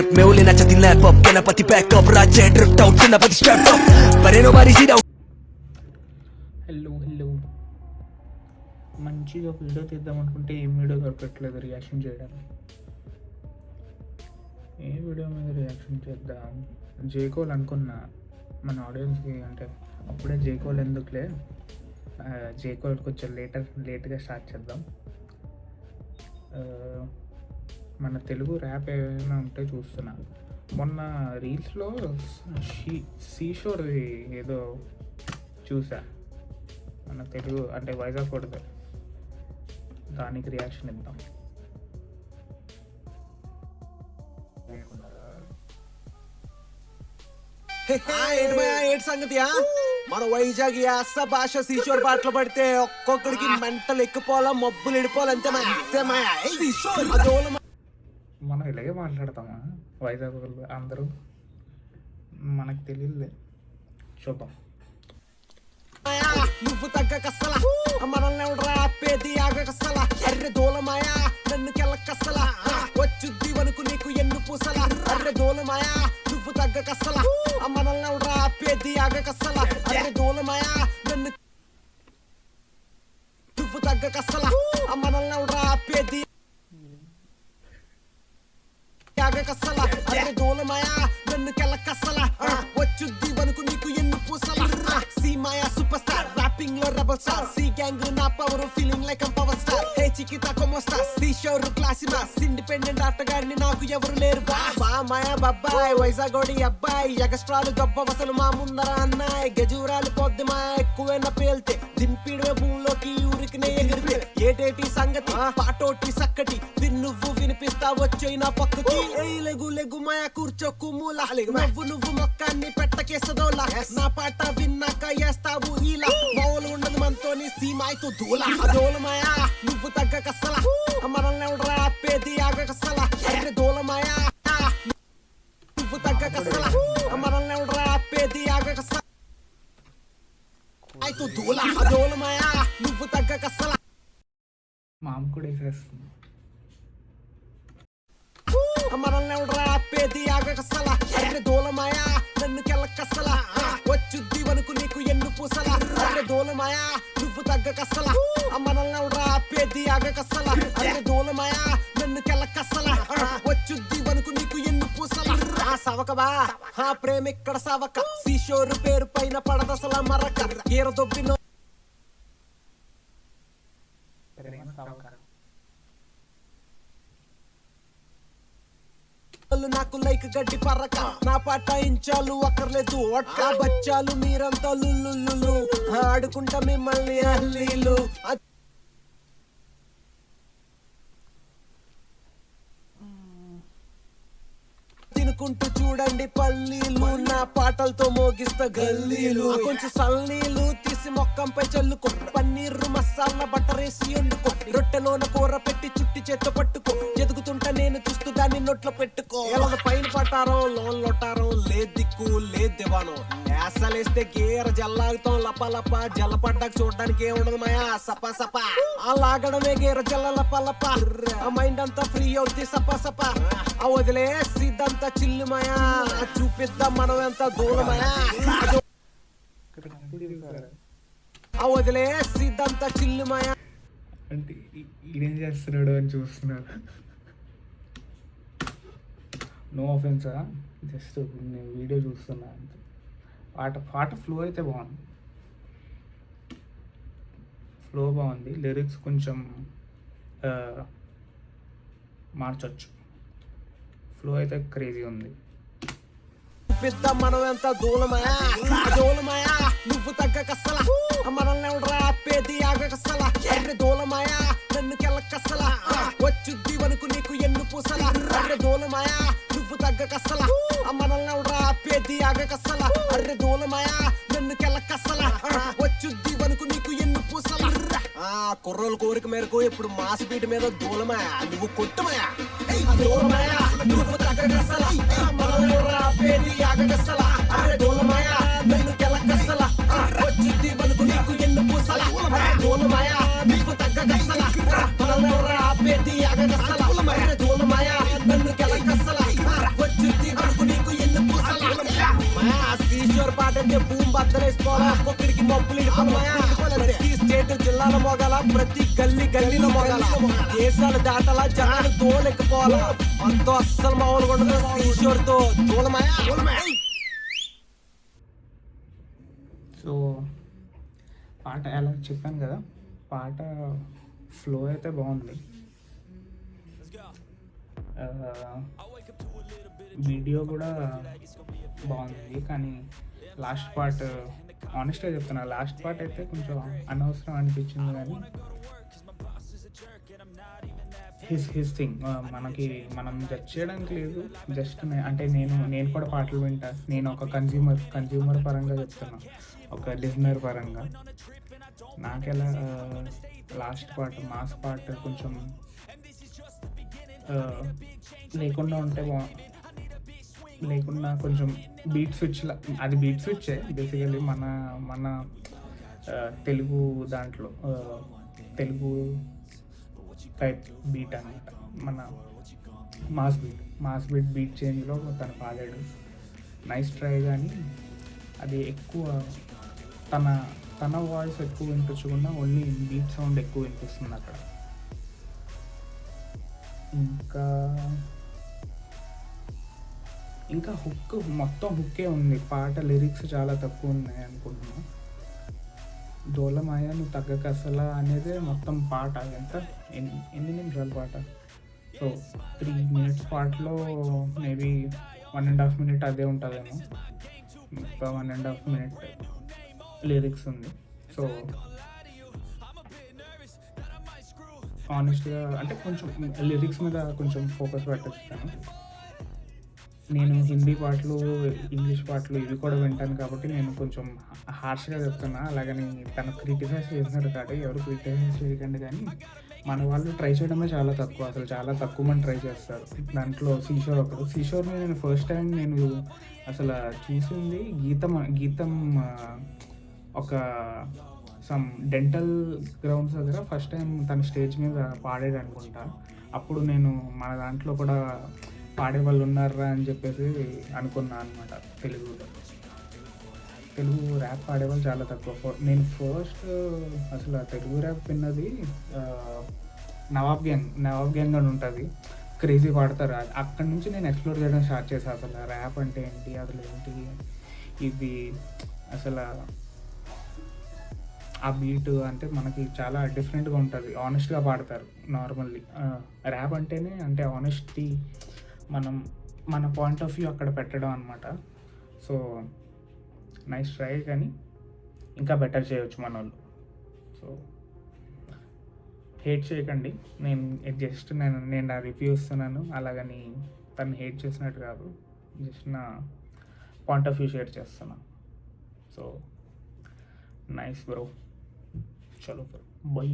मेहुले नाचती laptop Ganpati backup राज्य drift out Ganpati start up बरेनो बारी सीट आउट హలో మంచిగా వీడియో తీద్దాం అనుకుంటే ఏం వీడియో దొరకట్లేదు రియాక్షన్ చేయడానికి. ఏ వీడియో మీద రియాక్షన్ చేద్దాం? జేకోల్ అనుకున్నా మన ఆడియన్స్కి, అంటే అప్పుడే జేకోల్ ఎందుకులే, జేకోల్ కొంచెం లేట్గా స్టార్ట్ చేద్దాం. మన తెలుగు ర్యాప్ ఏమైనా ఉంటే చూస్తున్నా. మొన్న రీల్స్లో సీషోర్ది ఏదో చూసా, మన తెలుగు అంటే వైజాగ్ కొడదు, దానికి రియాక్షన్ ఇద్దాం. ఏంటి సంగతియా? మన వైజాగ్ యాస భాష సీషోర్ పాటలు పడితే ఒక్కొక్కడికి మెంటలు ఎక్కిపోవాలా, మబ్బులు ఇడిపోవాలి, అంతే. మనం ఇలాగే మాట్లాడతామా వైజాగ్ వాళ్ళు అందరూ? మనకు తెలియదులే, చూద్దాం. నువ్వు తగ్గ కసలా మనల్ని ఎవడరా ఆపేది ఆగ కసలా, అర్రె దోలమాయా నన్ను కెల్ల కసలా, వచ్చుద్ది వనుకు నీకు ఎన్ను పూసలా, అర్రె దోలమాయా నువ్వు తగ్గ కసలా మనల్ని ఎవడరా ఆపేది ఆగ కసలా, అర్రె దోలమాయా నన్ను నువ్వు తగ్గ కసలా మనల్ని ఎవడరా ఆపేది ఆగ కసలా, అర్రె దోలమాయా నన్ను కెల్ల కసలా, వచ్చుద్ది వనుకు నీకు ఎన్ను పూసలా, సీమాయా సూపర్ స్టార్ rapping లో రెబల్ స్టార్, సి గ్యాంగ్ నా power feeling like I'm power star, hey చికితా como estás సి షోర్ క్లాసి మాస్, ఇండిపెండెంట్ ఆటగాడిని నాకు ఎవరు లేరు బా మాయా బాబాయ్, వైజాగోడి అబ్బాయి, ఎగస్ట్రాలు గొప్ప వసలు మా ముందర అన్నాయ్, గజూరాలు పొద్దు మా ఎక్కువైన పేల్తే దింపిడే భూమిలోకి ఊరికినే ఎగిరితే, ఏటేటి సంగతి పాటోటి సక్కటి నువ్వు వినిపిస్తా వచ్చేయి నా పక్కకి, లెగు లెగు మాయా కూర్చోకు మూల, నువ్వు మొక్కాన్ని పెట్టకేసదోలా, నా పాట విన్నాక వేస్తావు ఇలా, మౌలు ఉండదు మనతోని సీమాయితో దూల, దోలమాయా నువ్వు తగ్గ కసలా మనల్ని ఎవడరా ఆపేది ఆగ కసలా, అర్రె దోలమాయా నువ్వు తగ్గ కసలా మనల్ని ఎవడరా ఆపేది ఆగ కసలా, అయితే దూల, దోలమాయా నువ్వు తగ్గ కసలా. మామ కూడా వేసేస్తుంది. మనల్ని ఎవడరా ఆపేది ఆగ కసలా, అర్రె దోలమాయా నన్ను కెల్ల కసలా, వచ్చుద్ది వనుకు నీకు ఎన్ను పూసలా, అర్రె దోలమాయా నువ్వు తగ్గ కసలా మనల్ని ఎవడరా ఆపేది ఆగ కసలా, అర్రె దోలమాయా నన్ను కెల్ల కసలా, వచ్చుద్ది వనుకు నీకు ఎన్ను పూసలా, సవకబా ప్రేమ ఇక్కడ సవక, సీషోరు పేరు పైన పడదసల మరక, ఈర దొబ్బిన నాకు లైక్ గడ్డి పర్రక, నా పాట ఇంచాలు అక్కర్లేదు ఒక్క బచ్చాలు, మీరంతా లుల్లు ఆడుకుంటా మిమ్మల్ని అల్లీలు, తినుకుంటూ చూడండి పల్లీలు, నా పాటలతో మోగిస్తా గల్లీలు, కొంచెం సల్లీలు తీసి మొక్కంపై చల్లుకో, పన్నీరు మసాలా బట్టర్ వేసి వండుకో, రొట్టెలోన కూర పెట్టి చుట్టి చేత్తో పట్టుకో, ఎదుగుతుంటా నేను చూస్తూ దాన్ని నోట్లో పెట్టుకో, ఎలా పైన పట్టారం లోన్ లొట్టారం లేదు దిక్కు లేదు దివాను, వేసలేస్తే గేర జల్లాగుతాం లప లప, జల్ల పడ్డాక చూడడానికి ఏముండదు మాయా సప సప, ఆ లాగడమే గేర జల్ల లప లప, ఆ మైండ్ అంతా ఫ్రీ అవుతుంది సప సప, ఆ వదిలేసి ఇదంతా చిల్లు మాయా, చూపిద్దాం మనం ఎంత దూరమాయా, ఆ వదిలేసి ఇదంతా చిల్లు మాయా. అంటే ఈయనేం చేస్తున్నాడు అని చూస్తున్నాడు. నో ఆఫెన్సా, జస్ట్ నేను వీడియో చూస్తున్నా అంతే. పాట ఫ్లో అయితే బాగుంది, ఫ్లో బాగుంది, లిరిక్స్ కొంచెం మార్చొచ్చు, ఫ్లో అయితే క్రేజీ ఉంది. చూపిద్దాం మనం ఎంత దూలమాయా, దూలమాయా నువ్వు తగ్గ కసలా మనల్ని ఎవడరా ఆపేది ఆగ కసలా, అర్రె దూలమాయా నన్ను కెల్ల కసలా, వచ్చుద్ది వనుకు నీకు ఎన్ను పూసలా, అర్రె దూలమాయా నువ్వు తగ్గ కసలా మనల్ని ఎవడరా ఆపేది ఆగ కసలా, అర్రె దూలమాయా నన్ను కెల్ల కసలా, వచ్చుద్ది వనుకు నీకు ఎన్ను పూసలా, కుర్రోల కోరిక మేరకు ఇప్పుడు మాస్ బీట్ మీద దూలమాయా నువ్వు కొట్టుమాయా, దూలమాయా నువ్వు తగ్గ కసలా మనల్ని ఎవడరా ఆపేది ఆగ కసలా, అర్రె దూలమాయా నన్ను కెల్ల కసలా, వచ్చుద్ది వనుకు నీకు ఎన్ను పూసలా, దూలమాయా నువ్వు తగ్గ కసలా మనల్ని ఎవడరా ఆపేది ఆగ కసలా, అర్రె దూలమాయా నన్ను కెల్ల కసలా, స్టార్ట్ అంటే భూమి బద్దలేసిపోవాలా ఒక్కొక్కడికి మబ్బులు ప్రతి స్టేట్ జిల్లాల మోగాల ప్రతి గల్లీ గల్లీలో మోగాల దేశాలు దాటాలా జనాలు దోలెక్కిపోవాలా అంతా అస్సలు మామూలుగా ఉండదు కిషోర్తో దూలమాయా. సో పాట ఎలా చెప్పాను కదా, పాట ఫ్లో అయితే బాగుంది, వీడియో కూడా బాగుంది. కానీ లాస్ట్ పార్ట్ ఆనెస్ట్గా చెప్తున్నా, లాస్ట్ పార్ట్ అయితే కొంచెం అనవసరం అనిపించింది. కానీ హిస్ థింగ్ మనం జడ్జ్ చేయడానికి లేదు. జస్ట్ అంటే నేను కూడా పాటలు వింటా. నేను ఒక కన్జ్యూమర్ పరంగా చెప్తున్నా, ఒక లిజనర్ పరంగా. నాకెలా లాస్ట్ పార్ట్ మాస్ పార్ట్ కొంచెం లేకుండా ఉంటే లేకుండా కొంచెం బీట్ స్విచ్లా, అది బీట్ స్విచ్చే బేసికలీ మన తెలుగు దాంట్లో తెలుగు టైప్ బీట్ అనమాట. మన మాస్ బీట్ చేంజ్లో తను పాడాడు, నైస్ ట్రై. కానీ అది ఎక్కువ తన వాయిస్ ఎక్కువ వినిపించకుండా ఓన్లీ బీట్ సౌండ్ ఎక్కువ వినిపిస్తుంది అక్కడ. ఇంకా హుక్ మొత్తం హుక్కే ఉంది, పాట లిరిక్స్ చాలా తక్కువ ఉన్నాయి అనుకుంటున్నాను. దోలమాయ నువ్వు తగ్గక అసలా అనేదే మొత్తం పాట. ఎంత ఎన్ని నిమిషాల పాట? సో 3 minutes పాటలో మేబీ 1.5 minute అదే ఉంటుందేమో, ఇంకా 1.5 minute లిరిక్స్ ఉంది. సో ఆనెస్ట్గా అంటే కొంచెం లిరిక్స్ మీద కొంచెం ఫోకస్ పెట్టచ్చు. నేను హిందీ పాటలు, ఇంగ్లీష్ పాటలు ఇవి కూడా వింటాను కాబట్టి నేను కొంచెం హార్ష్గా చెప్తున్నా. అలాగని తను క్రిటిసైజ్ చేసినారు కాబట్టి ఎవరు క్రిటిసైజ్ చేయకండి. కానీ మన వాళ్ళు ట్రై చేయడమే చాలా తక్కువ, అసలు చాలా తక్కువ మంది ట్రై చేస్తారు. దాంట్లో కిషోర్ ఒకడు. కిషోర్ని నేను ఫస్ట్ టైం నేను అసలు చూసింది గీతం ఒక సమ్ డెంటల్ గ్రౌండ్స్ దగ్గర ఫస్ట్ టైం తన స్టేజ్ మీద పాడాడు అనుకుంటా. అప్పుడు నేను మన దాంట్లో కూడా పాడే వాళ్ళు ఉన్నారా అని చెప్పేసి అనుకున్నా అనమాట. తెలుగు ర్యాప్ పాడేవాళ్ళు చాలా తక్కువ. నేను ఫస్ట్ అసలు తెలుగు ర్యాప్ విన్నది నవాబ్ గ్యాంగ్ అని ఉంటుంది, క్రేజీ పాడతారు. అక్కడి నుంచి నేను ఎక్స్ప్లోర్ చేయడం స్టార్ట్ చేశాను. అసలు ర్యాప్ అంటే ఏంటి, అసలు ఏంటి ఇది, అసలు ఆ బీట్ అంటే మనకి చాలా డిఫరెంట్గా ఉంటుంది. ఆనెస్ట్గా పాడతారు నార్మల్లీ. ర్యాప్ అంటేనే అంటే ఆనెస్టీ, మన పాయింట్ ఆఫ్ వ్యూ అక్కడ పెట్టడం అనమాట. సో నైస్ ట్రై, కానీ ఇంకా బెటర్ చేయవచ్చు మన వాళ్ళు. సో హేట్ చేయకండి, నేను నా రివ్యూ ఇస్తున్నాను, అలాగని తను హేట్ చేసినట్టు కాదు, జస్ట్ నా పాయింట్ ఆఫ్ వ్యూ షేర్ చేస్తున్నాను. సో నైస్ బ్రో, చలో బ్రో, బై.